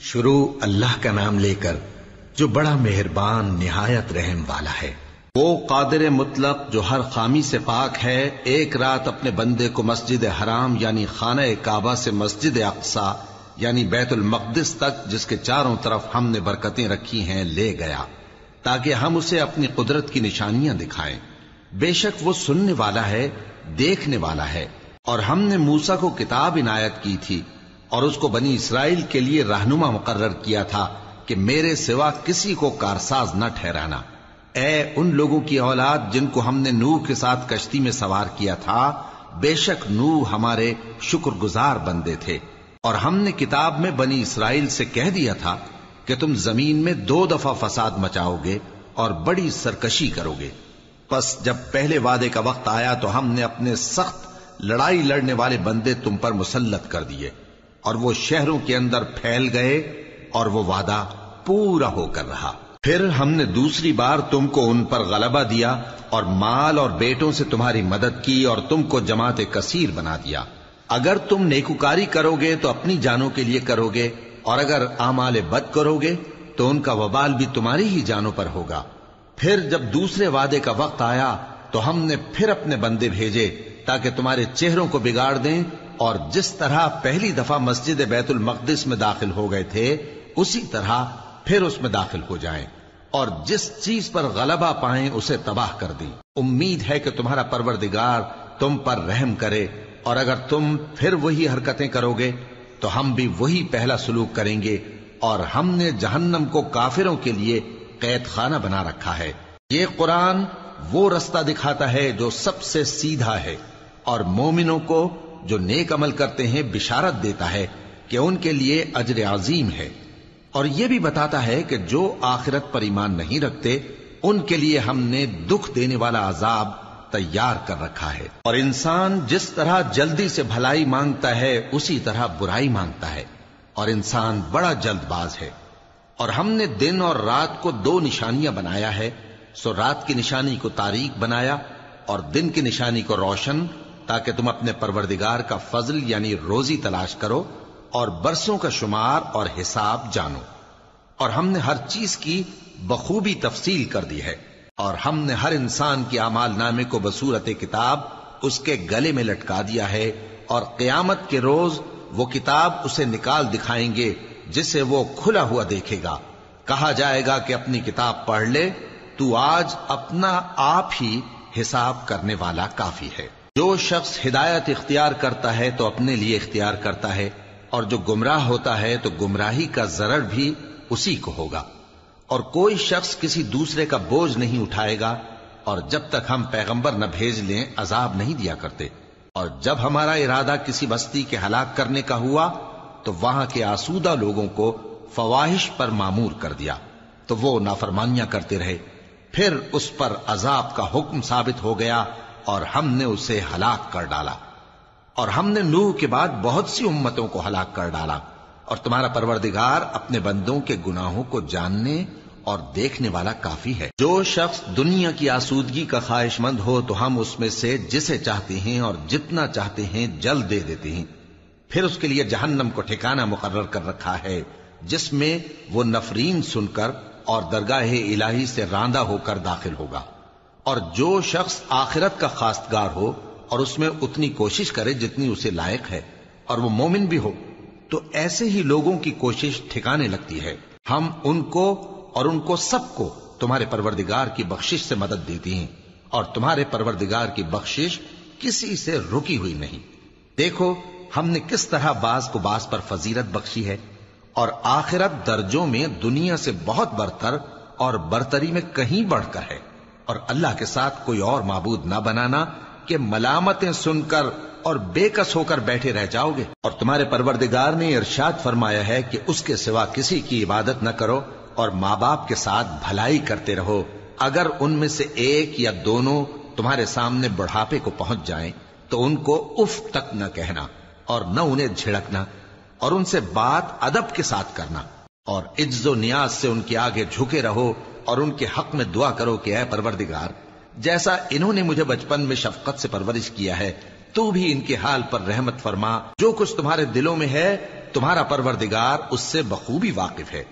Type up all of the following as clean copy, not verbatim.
شروع اللہ کا نام لے کر جو بڑا مہربان نہایت رحم والا ہے۔ وہ قادر مطلق جو ہر خامی سے پاک ہے، ایک رات اپنے بندے کو مسجد حرام یعنی خانہ کعبہ سے مسجد اقصی یعنی بیت المقدس تک، جس کے چاروں طرف ہم نے برکتیں رکھی ہیں، لے گیا تاکہ ہم اسے اپنی قدرت کی نشانیاں دکھائیں۔ بے شک وہ سننے والا ہے، دیکھنے والا ہے۔ اور ہم نے موسیٰ کو کتاب عنایت کی تھی اور اس کو بنی اسرائیل کے لیے رہنما مقرر کیا تھا کہ میرے سوا کسی کو کارساز نہ ٹھہرانا۔ اے ان لوگوں کی اولاد جن کو ہم نے نوح کے ساتھ کشتی میں سوار کیا تھا، بے شک نوح ہمارے شکر گزار بندے تھے۔ اور ہم نے کتاب میں بنی اسرائیل سے کہہ دیا تھا کہ تم زمین میں 2 دفعہ فساد مچاؤ گے اور بڑی سرکشی کرو گے۔ پس جب پہلے وعدے کا وقت آیا تو ہم نے اپنے سخت لڑائی لڑنے والے بندے تم پر مسلط کر دیے، اور وہ شہروں کے اندر پھیل گئے، اور وہ وعدہ پورا ہو کر رہا۔ پھر ہم نے دوسری بار تم کو ان پر غلبہ دیا اور مال اور بیٹوں سے تمہاری مدد کی اور تم کو جماعت کثیر بنا دیا۔ اگر تم نیکوکاری کرو گے تو اپنی جانوں کے لیے کرو گے، اور اگر اعمال بد کرو گے تو ان کا وبال بھی تمہاری ہی جانوں پر ہوگا۔ پھر جب دوسرے وعدے کا وقت آیا تو ہم نے پھر اپنے بندے بھیجے تاکہ تمہارے چہروں کو بگاڑ دیں، اور جس طرح پہلی دفعہ مسجد بیت المقدس میں داخل ہو گئے تھے اسی طرح پھر اس میں داخل ہو جائیں، اور جس چیز پر غلبہ پائیں اسے تباہ کر دیں۔ امید ہے کہ تمہارا پروردگار تم پر رحم کرے، اور اگر تم پھر وہی حرکتیں کرو گے تو ہم بھی وہی پہلا سلوک کریں گے، اور ہم نے جہنم کو کافروں کے لیے قید خانہ بنا رکھا ہے۔ یہ قرآن وہ رستہ دکھاتا ہے جو سب سے سیدھا ہے، اور مومنوں کو جو نیک عمل کرتے ہیں بشارت دیتا ہے کہ ان کے لیے اجر عظیم ہے، اور یہ بھی بتاتا ہے کہ جو آخرت پر ایمان نہیں رکھتے ان کے لیے ہم نے دکھ دینے والا عذاب تیار کر رکھا ہے۔ اور انسان جس طرح جلدی سے بھلائی مانگتا ہے اسی طرح برائی مانگتا ہے، اور انسان بڑا جلد باز ہے۔ اور ہم نے دن اور رات کو 2 نشانیاں بنایا ہے، سو رات کی نشانی کو تاریک بنایا اور دن کی نشانی کو روشن، تاکہ تم اپنے پروردگار کا فضل یعنی روزی تلاش کرو اور برسوں کا شمار اور حساب جانو۔ اور ہم نے ہر چیز کی بخوبی تفصیل کر دی ہے، اور ہم نے ہر انسان کی اعمال نامے کو بصورت کتاب اس کے گلے میں لٹکا دیا ہے، اور قیامت کے روز وہ کتاب اسے نکال دکھائیں گے جسے وہ کھلا ہوا دیکھے گا۔ کہا جائے گا کہ اپنی کتاب پڑھ لے، تو آج اپنا آپ ہی حساب کرنے والا کافی ہے۔ جو شخص ہدایت اختیار کرتا ہے تو اپنے لیے اختیار کرتا ہے، اور جو گمراہ ہوتا ہے تو گمراہی کا ضرر بھی اسی کو ہوگا۔ اور کوئی شخص کسی دوسرے کا بوجھ نہیں اٹھائے گا، اور جب تک ہم پیغمبر نہ بھیج لیں عذاب نہیں دیا کرتے۔ اور جب ہمارا ارادہ کسی بستی کے ہلاک کرنے کا ہوا تو وہاں کے آسودہ لوگوں کو فواحش پر مامور کر دیا، تو وہ نافرمانیاں کرتے رہے۔ پھر اس پر عذاب کا حکم ثابت ہو گیا اور ہم نے اسے ہلاک کر ڈالا۔ اور ہم نے نوح کے بعد بہت سی امتوں کو ہلاک کر ڈالا، اور تمہارا پروردگار اپنے بندوں کے گناہوں کو جاننے اور دیکھنے والا کافی ہے۔ جو شخص دنیا کی آسودگی کا خواہش مند ہو تو ہم اس میں سے جسے چاہتے ہیں اور جتنا چاہتے ہیں جلد دے دیتے ہیں۔ پھر اس کے لیے جہنم کو ٹھکانہ مقرر کر رکھا ہے، جس میں وہ نفرین سن کر اور درگاہ الہی سے راندہ ہو کر داخل ہوگا۔ اور جو شخص آخرت کا خواستگار ہو اور اس میں اتنی کوشش کرے جتنی اسے لائق ہے، اور وہ مومن بھی ہو، تو ایسے ہی لوگوں کی کوشش ٹھکانے لگتی ہے۔ ہم ان کو اور ان کو سب کو تمہارے پروردگار کی بخشش سے مدد دیتی ہیں، اور تمہارے پروردگار کی بخشش کسی سے رکی ہوئی نہیں۔ دیکھو ہم نے کس طرح بعض کو بعض پر فضیلت بخشی ہے، اور آخرت درجوں میں دنیا سے بہت برتر اور برتری میں کہیں بڑھ کر ہے۔ اور اللہ کے ساتھ کوئی اور معبود نہ بنانا کہ ملامتیں سن کر اور بے کس ہو کر بیٹھے رہ جاؤ گے۔ اور تمہارے پروردگار نے ارشاد فرمایا ہے کہ اس کے سوا کسی کی عبادت نہ کرو، اور ماں باپ کے ساتھ بھلائی کرتے رہو۔ اگر ان میں سے ایک یا دونوں تمہارے سامنے بڑھاپے کو پہنچ جائیں تو ان کو اف تک نہ کہنا، اور نہ انہیں جھڑکنا، اور ان سے بات ادب کے ساتھ کرنا، اور عجز و نیاز سے ان کے آگے جھکے رہو، اور ان کے حق میں دعا کرو کہ اے پروردگار، جیسا انہوں نے مجھے بچپن میں شفقت سے پرورش کیا ہے، تو بھی ان کے حال پر رحمت فرما۔ جو کچھ تمہارے دلوں میں ہے تمہارا پروردگار اس سے بخوبی واقف ہے۔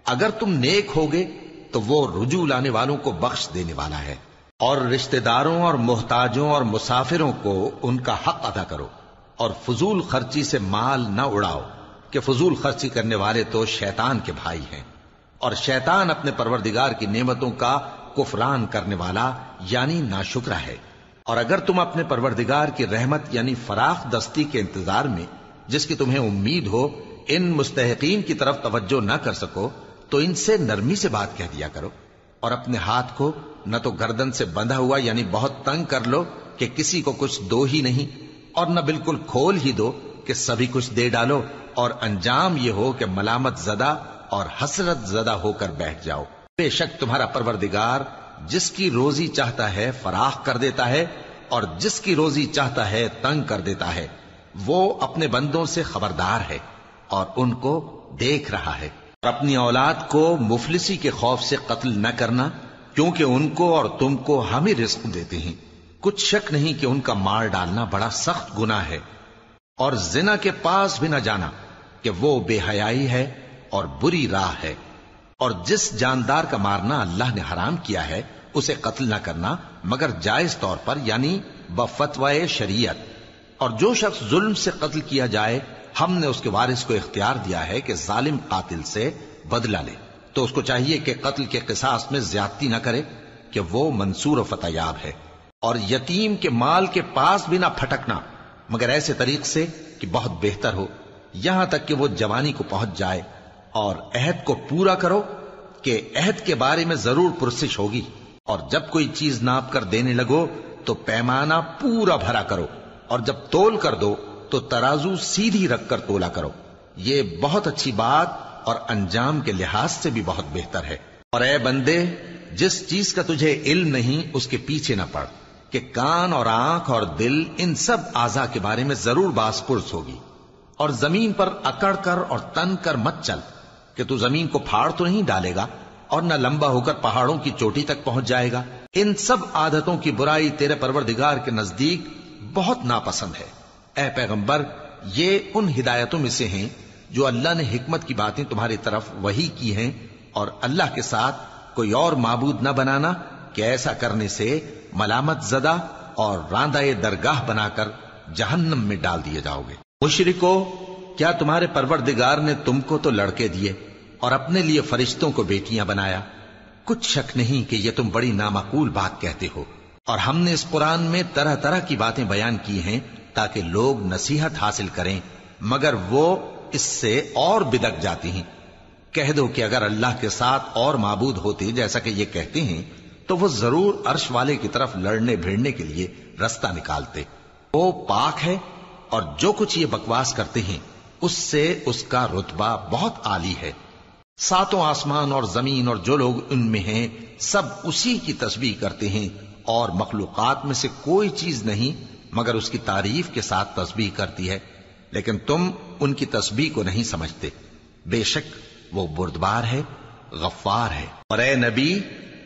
اگر تم نیک ہوگے تو وہ رجوع لانے والوں کو بخش دینے والا ہے۔ اور رشتہ داروں اور محتاجوں اور مسافروں کو ان کا حق ادا کرو، اور فضول خرچی سے مال نہ اڑاؤ، کہ فضول خرچی کرنے والے تو شیطان کے بھائی ہیں، اور شیطان اپنے پروردگار کی نعمتوں کا کفران کرنے والا یعنی ناشکرا ہے۔ اور اگر تم اپنے پروردگار کی رحمت یعنی فراخ دستی کے انتظار میں، جس کی تمہیں امید ہو، ان مستحقین کی طرف توجہ نہ کر سکو تو ان سے نرمی سے بات کہہ دیا کرو، اور اپنے ہاتھ کو نہ تو گردن سے بندھا ہوا یعنی بہت تنگ کر لو کہ کسی کو کچھ دو ہی نہیں، اور نہ بالکل کھول ہی دو کہ سبھی کچھ دے ڈالو، اور انجام یہ ہو کہ ملامت زدہ اور حسرت زدہ ہو کر بیٹھ جاؤ۔ بے شک تمہارا پروردگار جس کی روزی چاہتا ہے فراخ کر دیتا ہے، اور جس کی روزی چاہتا ہے تنگ کر دیتا ہے۔ وہ اپنے بندوں سے خبردار ہے اور ان کو دیکھ رہا ہے۔ اور اپنی اولاد کو مفلسی کے خوف سے قتل نہ کرنا، کیونکہ ان کو اور تم کو ہم ہی رزق دیتے ہیں۔ کچھ شک نہیں کہ ان کا مار ڈالنا بڑا سخت گناہ ہے۔ اور زنا کے پاس بھی نہ جانا، کہ وہ بے حیائی ہے اور بری راہ ہے۔ اور جس جاندار کا مارنا اللہ نے حرام کیا ہے اسے قتل نہ کرنا مگر جائز طور پر یعنی بفتوائے شریعت۔ اور جو شخص ظلم سے قتل کیا جائے، ہم نے اس کے وارث کو اختیار دیا ہے کہ ظالم قاتل سے بدلہ لے، تو اس کو چاہیے کہ قتل کے قصاص میں زیادتی نہ کرے، کہ وہ منصور و فتح یاب ہے۔ اور یتیم کے مال کے پاس بھی نہ پھٹکنا مگر ایسے طریق سے کہ بہت بہتر ہو، یہاں تک کہ وہ جوانی کو پہنچ جائے۔ اور عہد کو پورا کرو کہ عہد کے بارے میں ضرور پرسش ہوگی، اور جب کوئی چیز ناپ کر دینے لگو تو پیمانہ پورا بھرا کرو، اور جب تول کر دو تو ترازو سیدھی رکھ کر تولا کرو، یہ بہت اچھی بات اور انجام کے لحاظ سے بھی بہت بہتر ہے۔ اور اے بندے، جس چیز کا تجھے علم نہیں اس کے پیچھے نہ پڑ، کہ کان اور آنکھ اور دل ان سب اعضاء کے بارے میں ضرور باز پرس ہوگی۔ اور زمین پر اکڑ کر اور تن کر مت چل، کہ تو زمین کو پھاڑ تو نہیں ڈالے گا اور نہ لمبا ہو کر پہاڑوں کی چوٹی تک پہنچ جائے گا۔ ان سب عادتوں کی برائی تیرے پروردگار کے نزدیک بہت ناپسند ہے۔ اے پیغمبر، یہ ان ہدایتوں میں سے ہیں جو اللہ نے حکمت کی باتیں تمہاری طرف وحی کی ہیں، اور اللہ کے ساتھ کوئی اور معبود نہ بنانا، کہ ایسا کرنے سے ملامت زدہ اور راندہ درگاہ بنا کر جہنم میں ڈال دیے جاؤ گے۔ مشرکو، کیا تمہارے پروردگار نے تم کو تو لڑکے دیے اور اپنے لیے فرشتوں کو بیٹیاں بنایا؟ کچھ شک نہیں کہ یہ تم بڑی نامعقول بات کہتے ہو، اور ہم نے اس قرآن میں طرح طرح کی باتیں بیان کی ہیں تاکہ لوگ نصیحت حاصل کریں، مگر وہ اس سے اور بدک جاتی ہیں۔ کہہ دو کہ اگر اللہ کے ساتھ اور معبود ہوتے جیسا کہ یہ کہتے ہیں تو وہ ضرور عرش والے کی طرف لڑنے بھیڑنے کے لیے رستہ نکالتے۔ وہ پاک ہے، اور جو کچھ یہ بکواس کرتے ہیں اس سے اس کا رتبہ بہت عالی ہے۔ ساتوں آسمان اور زمین اور جو لوگ ان میں ہیں سب اسی کی تسبیح کرتے ہیں، اور مخلوقات میں سے کوئی چیز نہیں مگر اس کی تعریف کے ساتھ تسبیح کرتی ہے، لیکن تم ان کی تسبیح کو نہیں سمجھتے۔ بے شک وہ بردبار ہے، غفار ہے۔ اور اے نبی،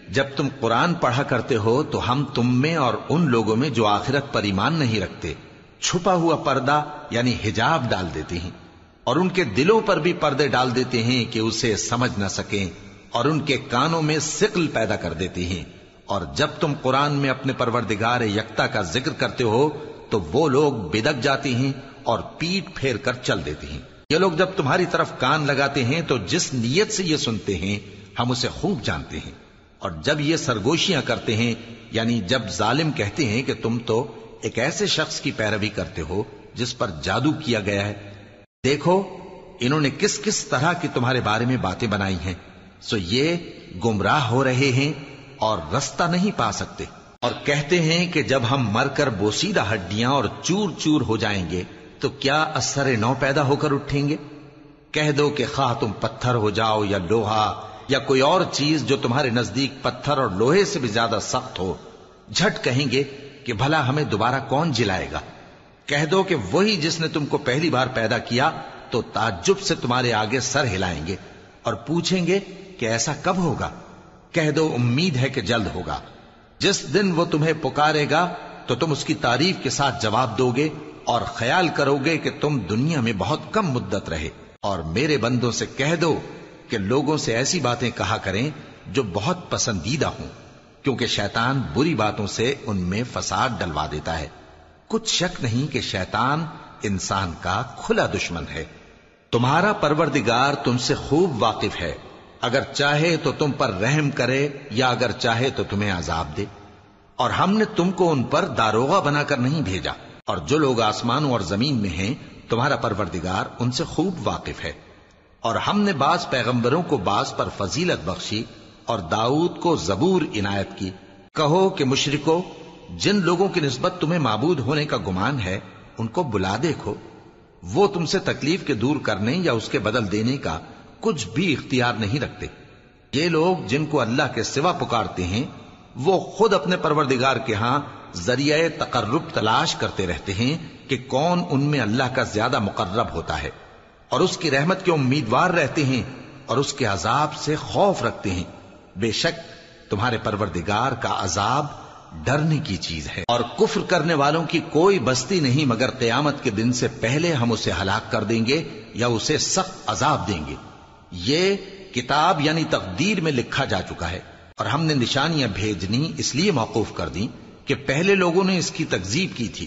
جب تم قرآن پڑھا کرتے ہو تو ہم تم میں اور ان لوگوں میں جو آخرت پر ایمان نہیں رکھتے چھپا ہوا پردہ یعنی حجاب ڈال دیتے ہیں، اور ان کے دلوں پر بھی پردے ڈال دیتے ہیں کہ اسے سمجھ نہ سکیں، اور ان کے کانوں میں ثقل پیدا کر دیتے ہیں۔ اور جب تم قرآن میں اپنے پروردگار یکتا کا ذکر کرتے ہو تو وہ لوگ بدک جاتے ہیں اور پیٹ پھیر کر چل دیتے ہیں۔ یہ لوگ جب تمہاری طرف کان لگاتے ہیں تو جس نیت سے یہ سنتے ہیں ہم اسے خوب جانتے ہیں، اور جب یہ سرگوشیاں کرتے ہیں یعنی جب ظالم کہتے ہیں کہ تم تو ایک ایسے شخص کی پیروی کرتے ہو جس پر جادو کیا گیا ہے، دیکھو انہوں نے کس کس طرح کی تمہارے بارے میں باتیں بنائی ہیں، سو یہ گمراہ ہو رہے ہیں اور رستہ نہیں پا سکتے۔ اور کہتے ہیں کہ جب ہم مر کر بوسیدہ ہڈیاں اور چور چور ہو جائیں گے تو کیا اثر نو پیدا ہو کر اٹھیں گے؟ کہہ دو کہ خواہ تم پتھر ہو جاؤ یا لوہا یا کوئی اور چیز جو تمہارے نزدیک پتھر اور لوہے سے بھی زیادہ سخت ہو، جھٹ کہیں گے کہ بھلا ہمیں دوبارہ کون جلائے گا؟ کہہ دو کہ وہی جس نے تم کو پہلی بار پیدا کیا تو تعجب سے تمہارے آگے سر ہلائیں گے اور پوچھیں گے کہ ایسا کب ہوگا؟ کہہ دو امید ہے کہ جلد ہوگا۔ جس دن وہ تمہیں پکارے گا تو تم اس کی تعریف کے ساتھ جواب دو گے اور خیال کرو گے کہ تم دنیا میں بہت کم مدت رہے۔ اور میرے بندوں سے کہہ دو کہ لوگوں سے ایسی باتیں کہا کریں جو بہت پسندیدہ ہوں، کیونکہ شیطان بری باتوں سے ان میں فساد ڈلوا دیتا ہے۔ کچھ شک نہیں کہ شیطان انسان کا کھلا دشمن ہے۔ تمہارا پروردگار تم سے خوب واقف ہے، اگر چاہے تو تم پر رحم کرے یا اگر چاہے تو تمہیں عذاب دے۔ اور ہم نے تم کو ان پر داروغہ بنا کر نہیں بھیجا، اور جو لوگ آسمانوں اور زمین میں ہیں تمہارا پروردگار ان سے خوب واقف ہے۔ اور ہم نے بعض پیغمبروں کو بعض پر فضیلت بخشی اور داؤد کو زبور عنایت کی۔ کہو کہ مشرکو، جن لوگوں کی نسبت تمہیں معبود ہونے کا گمان ہے ان کو بلا دیکھو، وہ تم سے تکلیف کے دور کرنے یا اس کے بدل دینے کا کچھ بھی اختیار نہیں رکھتے۔ یہ لوگ جن کو اللہ کے سوا پکارتے ہیں وہ خود اپنے پروردگار کے ہاں ذریعہ تقرب تلاش کرتے رہتے ہیں کہ کون ان میں اللہ کا زیادہ مقرب ہوتا ہے، اور اس کی رحمت کے امیدوار رہتے ہیں اور اس کے عذاب سے خوف رکھتے ہیں۔ بے شک تمہارے پروردگار کا عذاب ڈرنے کی چیز ہے، اور کفر کرنے والوں کی کوئی بستی نہیں مگر قیامت کے دن سے پہلے ہم اسے ہلاک کر دیں گے یا اسے سخت عذاب دیں گے۔ یہ کتاب یعنی تقدیر میں لکھا جا چکا ہے، اور ہم نے نشانیاں بھیجنی اس لیے موقوف کر دیں کہ پہلے لوگوں نے اس کی تکذیب کی تھی،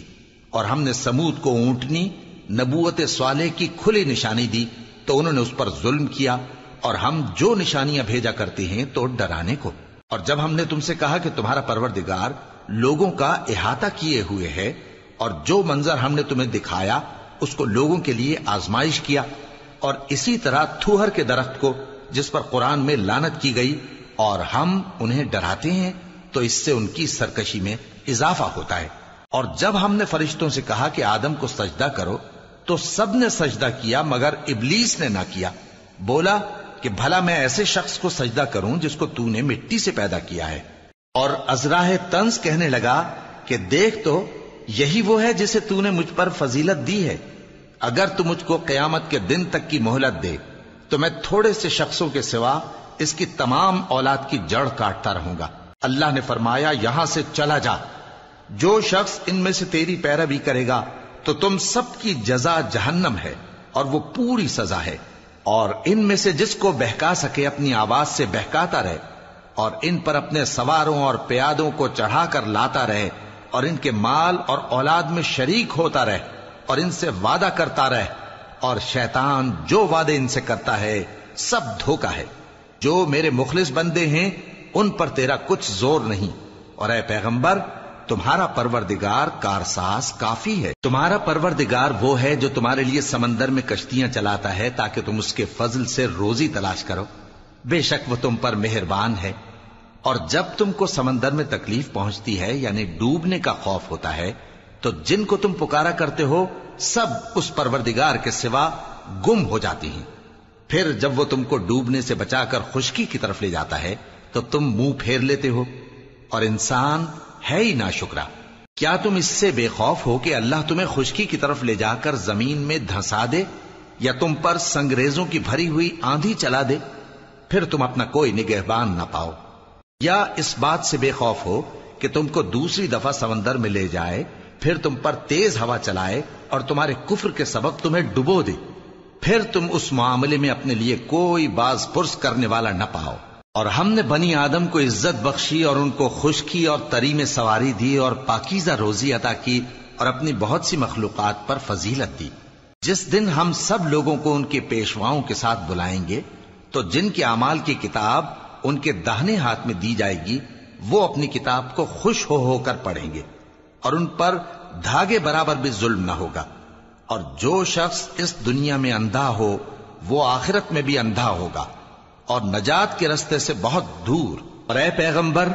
اور ہم نے سمود کو اونٹنی نبوت صالح کی کھلی نشانی دی تو انہوں نے اس پر ظلم کیا، اور ہم جو نشانیاں بھیجا کرتے ہیں تو ڈرانے کو۔ اور جب ہم نے تم سے کہا کہ تمہارا پروردگار لوگوں کا احاطہ کیے ہوئے ہے، اور جو منظر ہم نے تمہیں دکھایا اس کو لوگوں کے لیے آزمائش کیا، اور اسی طرح تھوہر کے درخت کو جس پر قرآن میں لعنت کی گئی، اور ہم انہیں ڈراتے ہیں تو اس سے ان کی سرکشی میں اضافہ ہوتا ہے۔ اور جب ہم نے فرشتوں سے کہا کہ آدم کو سجدہ کرو تو سب نے سجدہ کیا مگر ابلیس نے نہ کیا، بولا کہ بھلا میں ایسے شخص کو سجدہ کروں جس کو تو نے مٹی سے پیدا کیا ہے۔ اور ازراہ طنز کہنے لگا کہ دیکھ تو یہی وہ ہے جسے تو نے مجھ پر فضیلت دی ہے، اگر تو مجھ کو قیامت کے دن تک کی مہلت دے تو میں تھوڑے سے شخصوں کے سوا اس کی تمام اولاد کی جڑ کاٹتا رہوں گا۔ اللہ نے فرمایا یہاں سے چلا جا، جو شخص ان میں سے تیری پیروی کرے گا تو تم سب کی جزا جہنم ہے اور وہ پوری سزا ہے، اور ان میں سے جس کو بہکا سکے اپنی آواز سے بہکاتا رہے، اور ان پر اپنے سواروں اور پیادوں کو چڑھا کر لاتا رہے، اور ان کے مال اور اولاد میں شریک ہوتا رہے، اور ان سے وعدہ کرتا رہے، اور شیطان جو وعدے ان سے کرتا ہے سب دھوکہ ہے۔ جو میرے مخلص بندے ہیں ان پر تیرا کچھ زور نہیں، اور اے پیغمبر تمہارا پروردگار کارساز کافی ہے۔ تمہارا پروردگار وہ ہے جو تمہارے لیے سمندر میں کشتیاں چلاتا ہے تاکہ تم اس کے فضل سے روزی تلاش کرو، بے شک وہ تم پر مہربان ہے۔ اور جب تم کو سمندر میں تکلیف پہنچتی ہے یعنی ڈوبنے کا خوف ہوتا ہے تو جن کو تم پکارا کرتے ہو سب اس پروردگار کے سوا گم ہو جاتی ہیں، پھر جب وہ تم کو ڈوبنے سے بچا کر خشکی کی طرف لے جاتا ہے تو تم منہ پھیر لیتے ہو، اور انسان ہے ہی ناشکرا۔ کیا تم اس سے بے خوف ہو کہ اللہ تمہیں خشکی کی طرف لے جا کر زمین میں دھنسا دے یا تم پر سنگریزوں کی بھری ہوئی آندھی چلا دے، پھر تم اپنا کوئی نگہبان نہ پاؤ؟ یا اس بات سے بے خوف ہو کہ تم کو دوسری دفعہ سمندر میں لے جائے، پھر تم پر تیز ہوا چلائے اور تمہارے کفر کے سبب تمہیں ڈبو دے، پھر تم اس معاملے میں اپنے لیے کوئی باز پرس کرنے والا نہ پاؤ؟ اور ہم نے بنی آدم کو عزت بخشی اور ان کو خشکی اور تری میں سواری دی اور پاکیزہ روزی عطا کی اور اپنی بہت سی مخلوقات پر فضیلت دی۔ جس دن ہم سب لوگوں کو ان کے پیشواؤں کے ساتھ بلائیں گے تو جن کے اعمال کی کتاب ان کے داہنے ہاتھ میں دی جائے گی وہ اپنی کتاب کو خوش ہو کر پڑھیں گے، اور ان پر دھاگے برابر بھی ظلم نہ ہوگا۔ اور جو شخص اس دنیا میں اندھا ہو وہ آخرت میں بھی اندھا ہوگا اور نجات کے رستے سے بہت دور۔ اور اے پیغمبر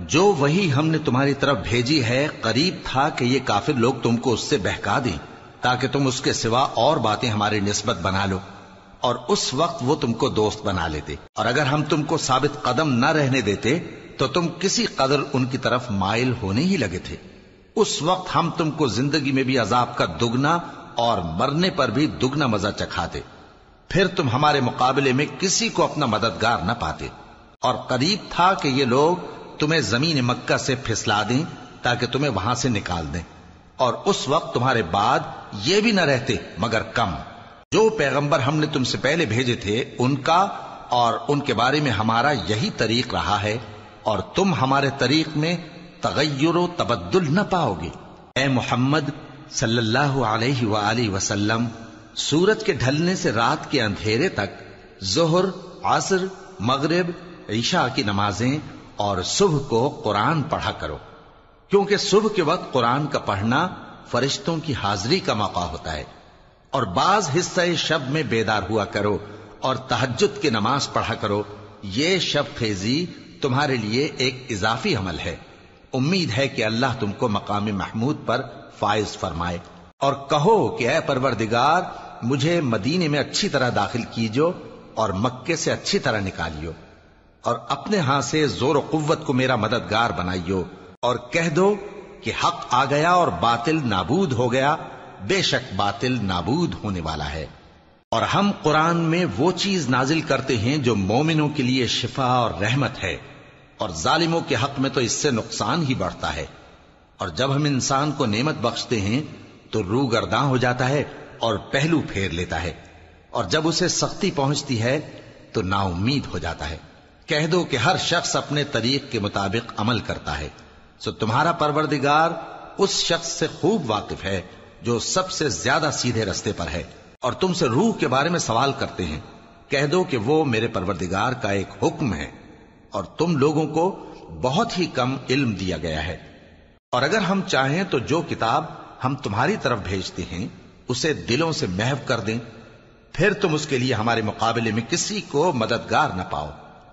جو وہی ہم نے تمہاری طرف بھیجی ہے قریب تھا کہ یہ کافر لوگ تم کو اس سے بہکا دیں تاکہ تم اس کے سوا اور باتیں ہماری نسبت بنا لو، اور اس وقت وہ تم کو دوست بنا لیتے، اور اگر ہم تم کو ثابت قدم نہ رہنے دیتے تو تم کسی قدر ان کی طرف مائل ہونے ہی لگے تھے۔ اس وقت ہم تم کو زندگی میں بھی عذاب کا دگنا اور مرنے پر بھی دگنا مزہ چکھاتے، پھر تم ہمارے مقابلے میں کسی کو اپنا مددگار نہ پاتے۔ اور قریب تھا کہ یہ لوگ تمہیں زمین مکہ سے پھسلا دیں تاکہ تمہیں وہاں سے نکال دیں، اور اس وقت تمہارے بعد یہ بھی نہ رہتے مگر کم۔ جو پیغمبر ہم نے تم سے پہلے بھیجے تھے ان کا اور ان کے بارے میں ہمارا یہی طریق رہا ہے، اور تم ہمارے طریق میں تغیر و تبدل نہ پاؤ گے۔ اے محمد صلی اللہ علیہ وآلہ وسلم، سورج کے ڈھلنے سے رات کے اندھیرے تک ظہر، عصر، مغرب، عشاء کی نمازیں اور صبح کو قرآن پڑھا کرو، کیونکہ صبح کے وقت قرآن کا پڑھنا فرشتوں کی حاضری کا موقع ہوتا ہے، اور بعض حصہ شب میں بیدار ہوا کرو اور تہجد کی نماز پڑھا کرو۔ یہ شب خیزی تمہارے لیے ایک اضافی عمل ہے۔ امید ہے کہ اللہ تم کو مقام محمود پر فائز فرمائے۔ اور کہو کہ اے پروردگار، مجھے مدینے میں اچھی طرح داخل کیجو اور مکے سے اچھی طرح نکالیو، اور اپنے ہاں سے زور و قوت کو میرا مددگار بنائیو، اور کہہ دو کہ حق آ گیا اور باطل نابود ہو گیا، بے شک باطل نابود ہونے والا ہے۔ اور ہم قرآن میں وہ چیز نازل کرتے ہیں جو مومنوں کے لیے شفا اور رحمت ہے، اور ظالموں کے حق میں تو اس سے نقصان ہی بڑھتا ہے۔ اور جب ہم انسان کو نعمت بخشتے ہیں تو روح گرداں ہو جاتا ہے اور پہلو پھیر لیتا ہے، اور جب اسے سختی پہنچتی ہے تو نا امید ہو جاتا ہے۔ کہہ دو کہ ہر شخص اپنے طریق کے مطابق عمل کرتا ہے، سو تمہارا پروردگار اس شخص سے خوب واقف ہے جو سب سے زیادہ سیدھے رستے پر ہے۔ اور تم سے روح کے بارے میں سوال کرتے ہیں، کہہ دو کہ وہ میرے پروردگار کا ایک حکم ہے، اور تم لوگوں کو بہت ہی کم علم دیا گیا ہے۔ اور اگر ہم چاہیں تو جو کتاب ہم تمہاری طرف بھیجتے ہیں اسے دلوں سے محو کر دیں، پھر تم اس کے لیے ہمارے مقابلے میں کسی کو مددگار نہ پاؤ،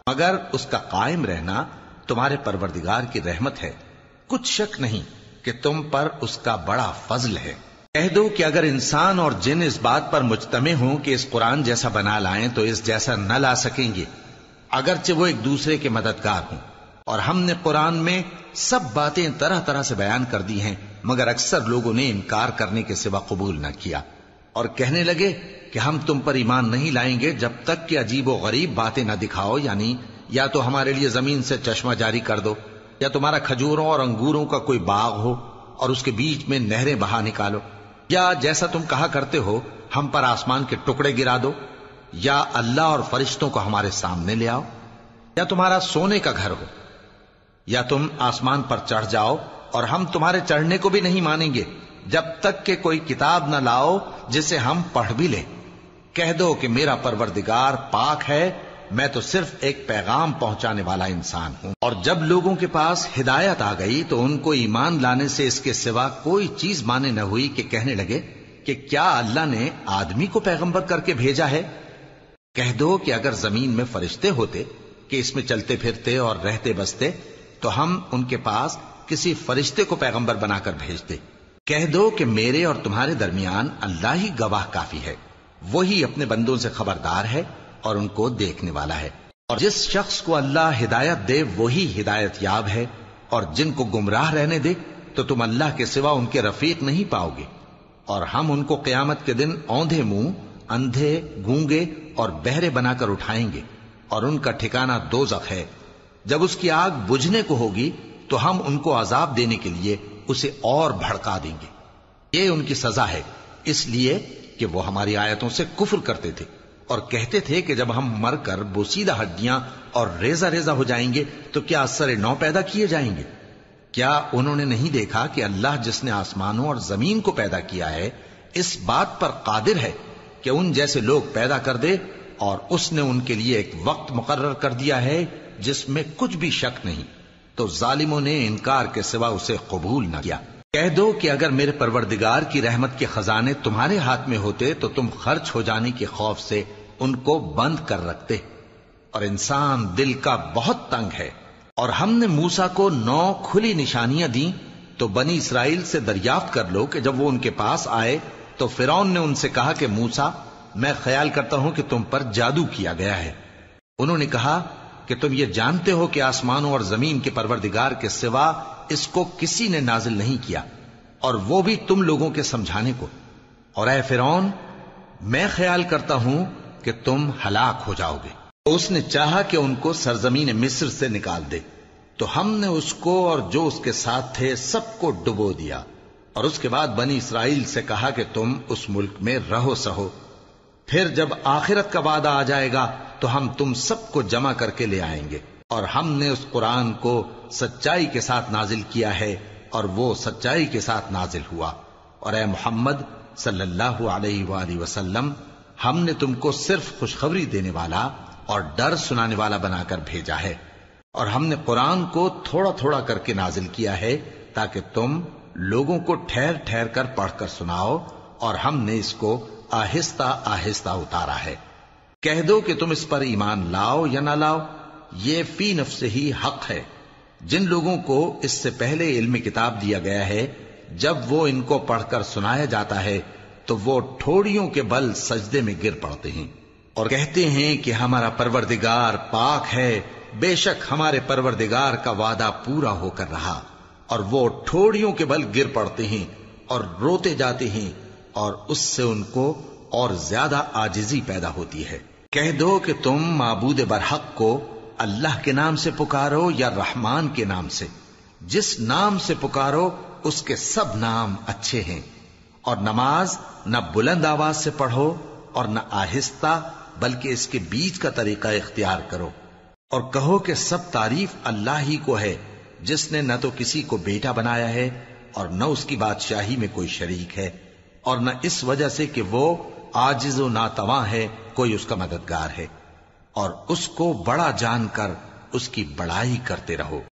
مگر اس کا قائم رہنا تمہارے پروردگار کی رحمت ہے، کچھ شک نہیں کہ تم پر اس کا بڑا فضل ہے۔ کہہ دو کہ اگر انسان اور جن اس بات پر مجتمع ہوں کہ اس قرآن جیسا بنا لائیں تو اس جیسا نہ لا سکیں گے، اگرچہ وہ ایک دوسرے کے مددگار ہوں۔ اور ہم نے قرآن میں سب باتیں طرح طرح سے بیان کر دی ہیں، مگر اکثر لوگوں نے انکار کرنے کے سوا قبول نہ کیا، اور کہنے لگے کہ ہم تم پر ایمان نہیں لائیں گے جب تک کہ عجیب و غریب باتیں نہ دکھاؤ، یعنی یا تو ہمارے لیے زمین سے چشمہ جاری کر دو، یا تمہارا کھجوروں اور انگوروں کا کوئی باغ ہو اور اس کے بیچ میں نہریں بہا نکالو، یا جیسا تم کہا کرتے ہو ہم پر آسمان کے ٹکڑے گرا دو، یا اللہ اور فرشتوں کو ہمارے سامنے لے آؤ، یا تمہارا سونے کا گھر ہو، یا تم آسمان پر چڑھ جاؤ، اور ہم تمہارے چڑھنے کو بھی نہیں مانیں گے جب تک کہ کوئی کتاب نہ لاؤ جسے ہم پڑھ بھی لیں۔ کہہ دو کہ میرا پروردگار پاک ہے، میں تو صرف ایک پیغام پہنچانے والا انسان ہوں۔ اور جب لوگوں کے پاس ہدایت آ گئی تو ان کو ایمان لانے سے اس کے سوا کوئی چیز مانے نہ ہوئی کہ کہنے لگے کہ کیا اللہ نے آدمی کو پیغمبر کر کے بھیجا ہے؟ کہہ دو کہ اگر زمین میں فرشتے ہوتے کہ اس میں چلتے پھرتے اور رہتے بستے تو ہم ان کے پاس کسی فرشتے کو پیغمبر بنا کر بھیجتے۔ کہہ دو کہ میرے اور تمہارے درمیان اللہ ہی گواہ کافی ہے، وہی اپنے بندوں سے خبردار ہے اور ان کو دیکھنے والا ہے۔ اور جس شخص کو اللہ ہدایت دے وہی ہدایت یاب ہے، اور جن کو گمراہ رہنے دے تو تم اللہ کے سوا ان کے رفیق نہیں پاؤ گے۔ اور ہم ان کو قیامت کے دن اوندھے منہ، اندھے، گونگے اور بہرے بنا کر اٹھائیں گے، اور ان کا ٹھکانہ دوزخ ہے۔ جب اس کی آگ بجھنے کو ہوگی تو ہم ان کو عذاب دینے کے لیے اسے اور بھڑکا دیں گے۔ یہ ان کی سزا ہے، اس لیے کہ وہ ہماری آیتوں سے کفر کرتے تھے اور کہتے تھے کہ جب ہم مر کر بوسیدہ ہڈیاں اور ریزہ ریزہ ہو جائیں گے تو کیا اثر نو پیدا کیے جائیں گے؟ کیا انہوں نے نہیں دیکھا کہ اللہ جس نے آسمانوں اور زمین کو پیدا کیا ہے اس بات پر قادر ہے کہ ان جیسے لوگ پیدا کر دے، اور اس نے ان کے لیے ایک وقت مقرر کر دیا ہے جس میں کچھ بھی شک نہیں، تو ظالموں نے انکار کے سوا اسے قبول نہ کیا۔ کہہ دو کہ اگر میرے پروردگار کی رحمت کے خزانے تمہارے ہاتھ میں ہوتے تو تم خرچ ہو جانے کے خوف سے ان کو بند کر رکھتے، اور انسان دل کا بہت تنگ ہے۔ اور ہم نے موسیٰ کو 9 کھلی نشانیاں دیں تو بنی اسرائیل سے دریافت کر لو کہ جب وہ ان کے پاس آئے تو فرعون نے ان سے کہا کہ موسیٰ، میں خیال کرتا ہوں کہ تم پر جادو کیا گیا ہے۔ انہوں نے کہا کہ تم یہ جانتے ہو کہ آسمانوں اور زمین کے پروردگار کے سوا اس کو کسی نے نازل نہیں کیا، اور وہ بھی تم لوگوں کے سمجھانے کو۔ اور اے فرعون، میں خیال کرتا ہوں کہ تم ہلاک ہو جاؤ گے۔ تو اس نے چاہا کہ ان کو سرزمین مصر سے نکال دے، تو ہم نے اس کو اور جو اس کے ساتھ تھے سب کو ڈبو دیا، اور اس کے بعد بنی اسرائیل سے کہا کہ تم اس ملک میں رہو سہو، پھر جب آخرت کا وعدہ آ جائے گا تو ہم تم سب کو جمع کر کے لے آئیں گے، اور ہم نے اس قرآن کو سچائی کے ساتھ نازل کیا ہے اور وہ سچائی کے ساتھ نازل ہوا۔ اور اے محمد صلی اللہ علیہ وآلہ وسلم، ہم نے تم کو صرف خوشخبری دینے والا اور ڈر سنانے والا بنا کر بھیجا ہے، اور ہم نے قرآن کو تھوڑا تھوڑا کر کے نازل کیا ہے تاکہ تم لوگوں کو ٹھہر ٹھہر کر پڑھ کر سناؤ، اور ہم نے اس کو آہستہ آہستہ اتارا ہے۔ کہہ دو کہ تم اس پر ایمان لاؤ یا نہ لاؤ، یہ فی نفس ہی حق ہے۔ جن لوگوں کو اس سے پہلے علم کتاب دیا گیا ہے، جب وہ ان کو پڑھ کر سنایا جاتا ہے تو وہ ٹھوڑیوں کے بل سجدے میں گر پڑتے ہیں اور کہتے ہیں کہ ہمارا پروردگار پاک ہے، بے شک ہمارے پروردگار کا وعدہ پورا ہو کر رہا، اور وہ ٹھوڑیوں کے بل گر پڑتے ہیں اور روتے جاتے ہیں، اور اس سے ان کو اور زیادہ عاجزی پیدا ہوتی ہے۔ کہہ دو کہ تم معبود برحق کو اللہ کے نام سے پکارو یا رحمان کے نام سے، جس نام سے پکارو اس کے سب نام اچھے ہیں، اور نماز نہ بلند آواز سے پڑھو اور نہ آہستہ، بلکہ اس کے بیچ کا طریقہ اختیار کرو، اور کہو کہ سب تعریف اللہ ہی کو ہے، جس نے نہ تو کسی کو بیٹا بنایا ہے اور نہ اس کی بادشاہی میں کوئی شریک ہے، اور نہ اس وجہ سے کہ وہ عاجز و ناتواں ہے کوئی اس کا مددگار ہے، اور اس کو بڑا جان کر اس کی بڑائی کرتے رہو۔